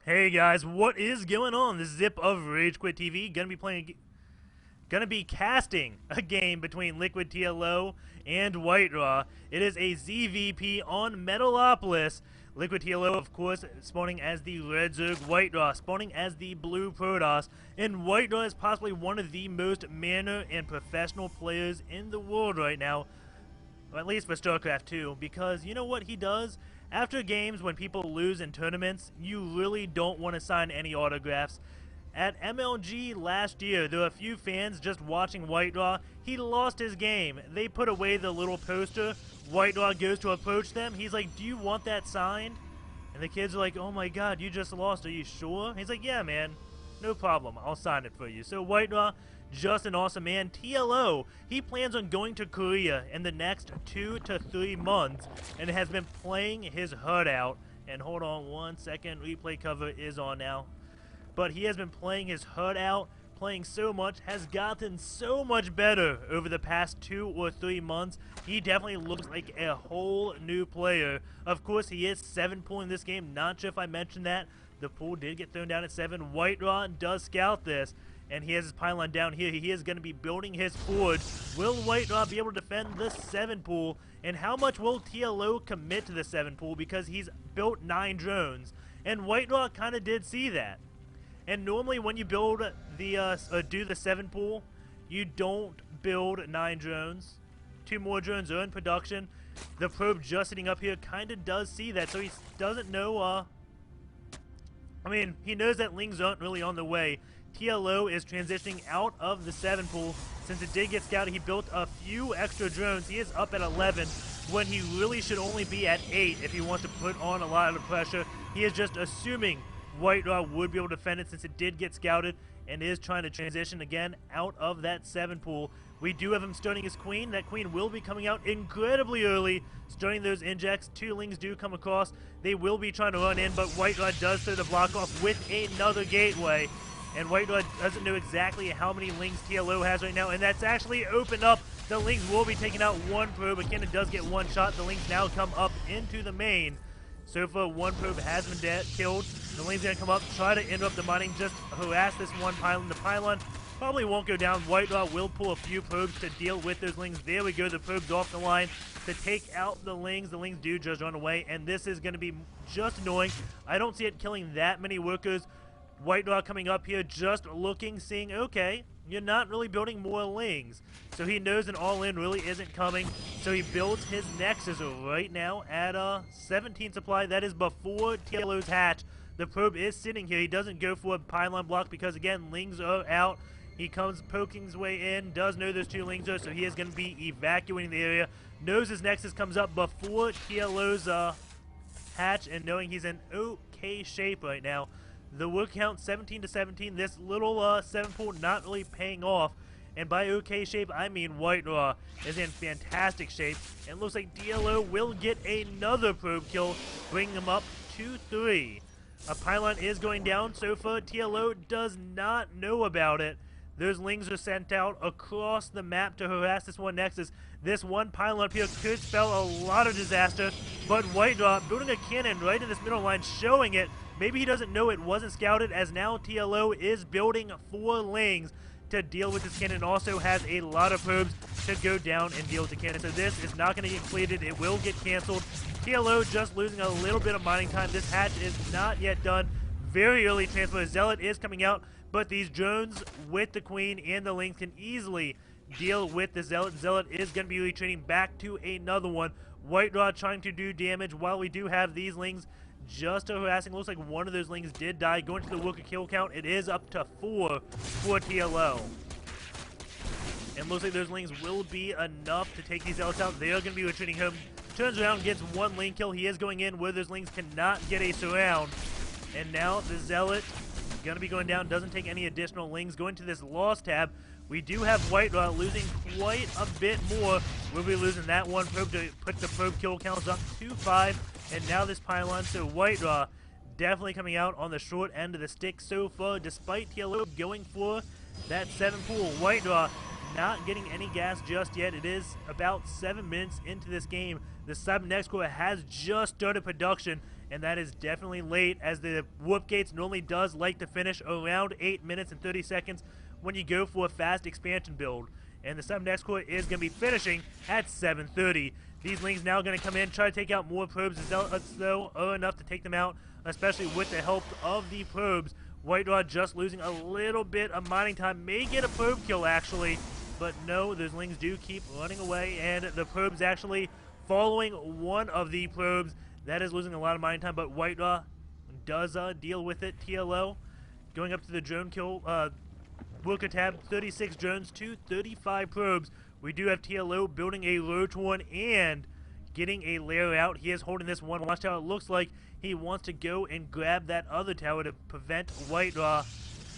Hey guys, what is going on? This is Zip of RageQuitTV. Gonna be casting a game between Liquid TLO and WhiteRa. It is a ZVP on Metalopolis. Liquid TLO, of course, spawning as the Red Zerg, WhiteRa spawning as the Blue Protoss, and WhiteRa is possibly one of the most manner and professional players in the world right now. Or at least for StarCraft 2, because you know what he does? After games, when people lose in tournaments, you really don't want to sign any autographs. At MLG last year, there were a few fans just watching WhiteRa. He lost his game. They put away the little poster. WhiteRa goes to approach them. He's like, "Do you want that signed?" And the kids are like, "Oh my god, you just lost. Are you sure?" He's like, "Yeah, man. No problem. I'll sign it for you." So WhiteRa, just an awesome man. TLO, he plans on going to Korea in the next 2 to 3 months and has been playing his heart out. And hold on one second, replay cover is on now. But he has been playing his heart out, playing so much, has gotten so much better over the past 2 or 3 months. He definitely looks like a whole new player. Of course, he is 7 pool in this game. Not sure if I mentioned that. The pool did get thrown down at 7. WhiteRa does scout this, and he has his pylon down here. He is going to be building his forge. Will WhiteRa be able to defend the 7 pool? And how much will TLO commit to the 7 pool? Because he's built 9 drones. And WhiteRa kind of did see that. And normally when you build the do the 7 pool, you don't build 9 drones. 2 more drones are in production. The probe just sitting up here kind of does see that, so he doesn't know. I mean, he knows that lings aren't really on the way. TLO is transitioning out of the 7 pool. Since it did get scouted, he built a few extra drones. He is up at 11 when he really should only be at 8 if he wants to put on a lot of pressure. He is just assuming WhiteRa would be able to defend it since it did get scouted and is trying to transition again out of that 7 pool. We do have him starting his queen. That queen will be coming out incredibly early, starting those injects. 2 lings do come across. They will be trying to run in, but WhiteRa does throw the block off with another gateway. And WhiteRa doesn't know exactly how many lings TLO has right now, and that's actually opened up. The lings will be taking out 1 probe. Again, it does get 1 shot. The lings now come up into the main. So far, 1 probe has been killed. The ling's going to come up, try to interrupt the mining, just harass this 1 pylon. The pylon probably won't go down. WhiteRa will pull a few probes to deal with those lings. There we go, the probe's off the line to take out the lings. The lings do just run away, and this is going to be just annoying. I don't see it killing that many workers. WhiteRa coming up here, just looking, seeing, okay, you're not really building more lings. So he knows an all-in really isn't coming. So he builds his Nexus right now at 17 supply. That is before TLO's hatch. The probe is sitting here. He doesn't go for a pylon block because, again, lings are out. He comes poking his way in, does know those 2 lings are, so he is going to be evacuating the area. Knows his Nexus comes up before TLO's hatch, and knowing he's in okay shape right now. The work count 17 to 17. This little 7 pool not really paying off. And by okay shape, I mean WhiteRa is in fantastic shape. And looks like TLO will get another probe kill, bringing him up to 3. A pylon is going down so far. TLO does not know about it. Those lings are sent out across the map to harass this 1 Nexus. This 1 pylon up here could spell a lot of disaster. But WhiteRa building a cannon right in this middle line, showing it. Maybe he doesn't know it wasn't scouted, as now TLO is building 4 lings to deal with this cannon. Also has a lot of probes to go down and deal with the cannon. So this is not going to get completed. It will get canceled. TLO just losing a little bit of mining time. This hatch is not yet done. Very early transfer. Zealot is coming out, but these drones with the queen and the lings can easily deal with the Zealot. Zealot is going to be retreating back to another one. WhiteRa trying to do damage while we do have these lings just harassing. Looks like 1 of those lings did die. Going to the worker kill count, it is up to 4 for TLO. And looks like those lings will be enough to take these Zealots out. They are going to be retreating home. Turns around, gets 1 ling kill. He is going in where those lings cannot get a surround. And now the Zealot going to be going down. Doesn't take any additional lings. Going to this loss tab. We do have WhiteRa losing quite a bit more. We'll be losing that 1 probe to put the probe kill counts up to 5. And now this pylon, so WhiteRa definitely coming out on the short end of the stick so far, despite TLO going for that 7 pool. WhiteRa not getting any gas just yet. It is about 7 minutes into this game. The Cybernetic Core has just started production, and that is definitely late, as the warp gates normally does like to finish around 8 minutes and 30 seconds when you go for a fast expansion build. And the sub-next core is going to be finishing at 7:30. These Lings now going to come in, try to take out more probes, though are enough to take them out, especially with the help of the probes. WhiteRa just losing a little bit of mining time, may get a probe kill actually, but no, those Lings do keep running away, and the probes actually following one of the probes. That is losing a lot of mining time, but WhiteRa does deal with it. TLO going up to the drone kill worker tab, 36 drones to 35 probes. We do have TLO building a roach one and getting a layer out. He is holding this one watchtower. It looks like he wants to go and grab that other tower to prevent WhiteRa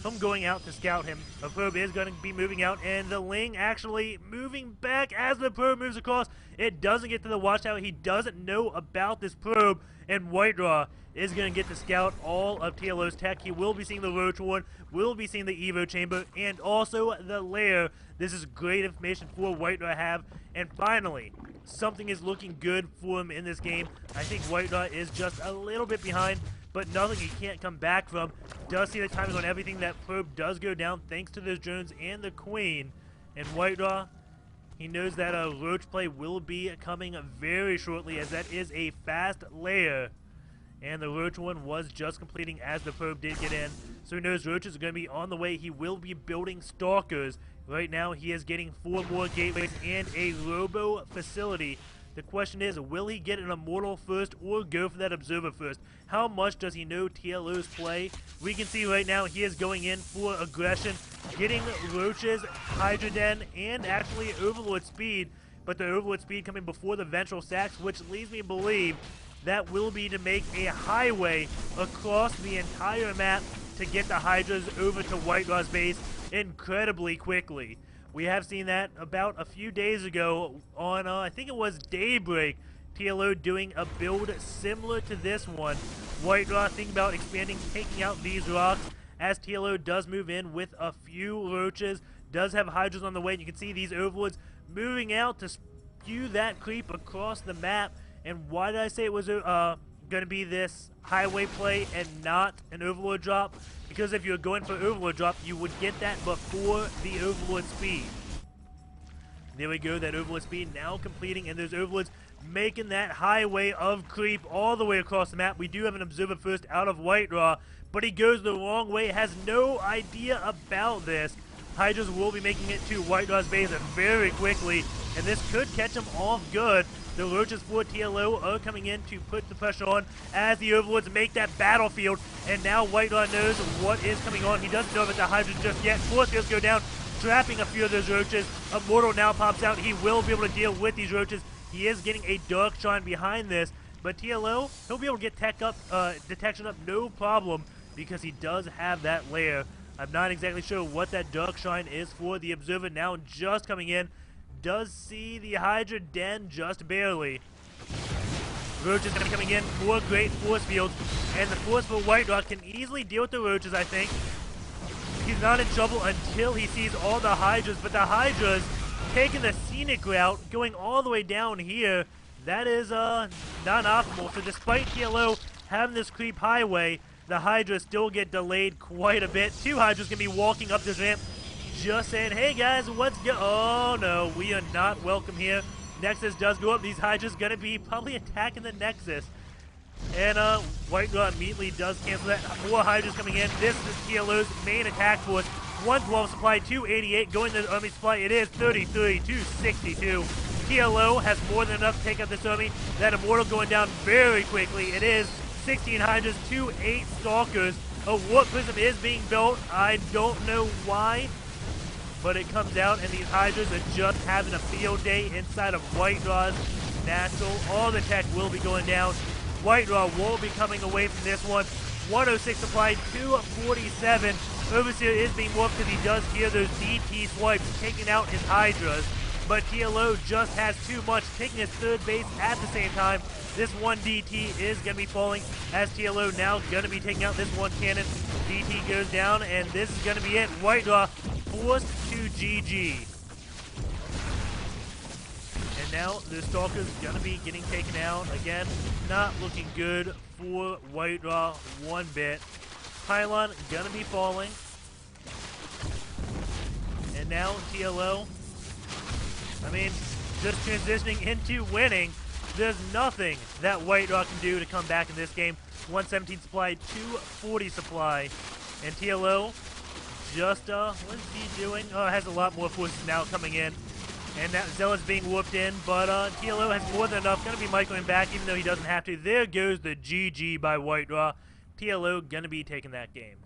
from going out to scout him. A probe is going to be moving out, and the Ling actually moving back as the probe moves across. It doesn't get to the watchtower. He doesn't know about this probe, and WhiteRa is going to get to scout all of TLO's tech. He will be seeing the roach one, will be seeing the Evo chamber, and also the lair. This is great information for WhiteRa to have. And finally, something is looking good for him in this game. I think WhiteRa is just a little bit behind, but nothing he can't come back from. Does see the timing on everything. That probe does go down thanks to those drones and the queen. And WhiteRa, he knows that a roach play will be coming very shortly, as that is a fast layer. And the roach one was just completing as the probe did get in. So he knows roaches are going to be on the way. He will be building stalkers. Right now he is getting 4 more gateways and a robo facility. The question is, will he get an immortal first or go for that observer first? How much does he know TLO's play? We can see right now he is going in for aggression, getting roaches, Hydra Den, and actually Overlord speed. But the Overlord speed coming before the ventral sacks, which leads me to believe that will be to make a highway across the entire map to get the Hydras over to WhiteRa's base incredibly quickly. We have seen that about a few days ago on, I think it was Daybreak, TLO doing a build similar to this one. WhiteRa thinking about expanding, taking out these rocks, as TLO does move in with a few roaches, does have Hydras on the way, and you can see these Overlords moving out to spew that creep across the map. And why did I say it was going to be this highway play and not an Overlord drop? Because if you were going for Overlord drop, you would get that before the Overlord speed. There we go, that Overlord speed now completing, and those Overlords making that highway of creep all the way across the map. We do have an observer first out of WhiteRa, but he goes the wrong way, has no idea about this. Hydras will be making it to WhiteRa's base very quickly, and this could catch him off good. The roaches for TLO are coming in to put the pressure on as the Overlords make that battlefield, and now WhiteRa knows what is coming on. He doesn't know about the Hydras just yet. Force fields go down, trapping a few of those roaches. Immortal now pops out. He will be able to deal with these roaches. He is getting a Dark Shine behind this, but TLO, he'll be able to get detection up no problem, because he does have that layer. I'm not exactly sure what that Dark Shine is for. The Observer now just coming in. Does see the Hydra Den just barely. Roaches going to be coming in for great force fields, and the force for WhiteRa can easily deal with the roaches, I think. He's not in trouble until he sees all the Hydras, but the Hydras taking the scenic route, going all the way down here. That is not optimal. So despite TLO having this creep highway, the Hydras still get delayed quite a bit. 2 Hydras going to be walking up this ramp, just saying, hey guys, what's go? Oh no, we are not welcome here. Nexus does go up. These Hydras going to be probably attacking the Nexus. And WhiteRa immediately does cancel that. More Hydras coming in. This is TLO's main attack force. 112 supply, 288 going to the army supply. It is 33, 262. TLO has more than enough to take out this army. That Immortal going down very quickly. It is 16 Hydras, 8 Stalkers. A Warp Prism is being built. I don't know why, but it comes out, and these Hydras are just having a field day inside of WhiteRa's natural. All the tech will be going down. WhiteRa will be coming away from this one. 106 supply, 247. Overseer is being warped because he does hear those DT swipes taking out his Hydras. But TLO just has too much, taking his third base at the same time. This one DT is going to be falling, as TLO now going to be taking out this one cannon. DT goes down, and this is going to be it. WhiteRa forced to GG. And now the Stalker's going to be getting taken out again. not looking good for WhiteRa one bit. Pylon gonna be falling. And now TLO, I mean, just transitioning into winning. There's nothing that WhiteRa can do to come back in this game. 117 supply, 240 supply. And TLO just, what is he doing? Has a lot more forces now coming in. And that Xel'Naga's being whooped in, but TLO has more than enough. Gonna be microing back even though he doesn't have to. There goes the GG by WhiteRa. TLO gonna be taking that game.